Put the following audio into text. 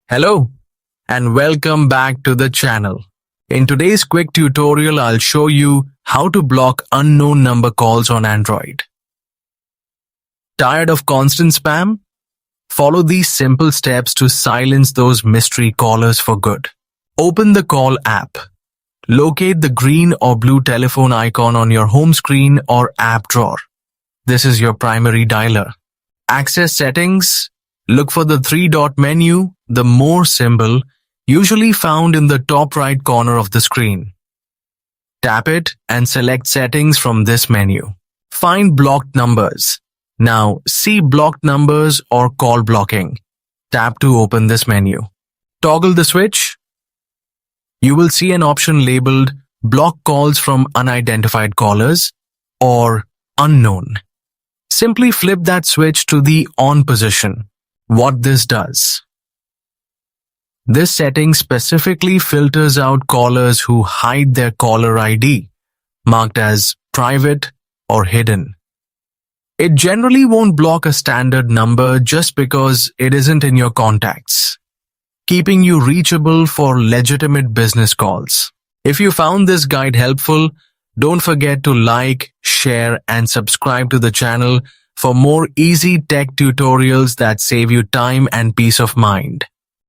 Hello and welcome back to the channel. In today's quick tutorial, I'll show you how to block unknown number calls on Android. Tired of constant spam? Follow these simple steps to silence those mystery callers for good. Open the Call app. Locate the green or blue telephone icon on your home screen or app drawer. This is your primary dialer. Access settings. Look for the three-dot menu, the More symbol, usually found in the top right corner of the screen. Tap it and select Settings from this menu. Find Blocked Numbers. Now, see Blocked Numbers or Call Blocking. Tap to open this menu. Toggle the switch. You will see an option labeled Block Calls from Unidentified Callers or Unknown. Simply flip that switch to the On position. What this does. This setting specifically filters out callers who hide their caller ID, marked as private or hidden. It generally won't block a standard number just because it isn't in your contacts, keeping you reachable for legitimate business calls. If you found this guide helpful, don't forget to like, share, and subscribe to the channel for more easy tech tutorials that save you time and peace of mind.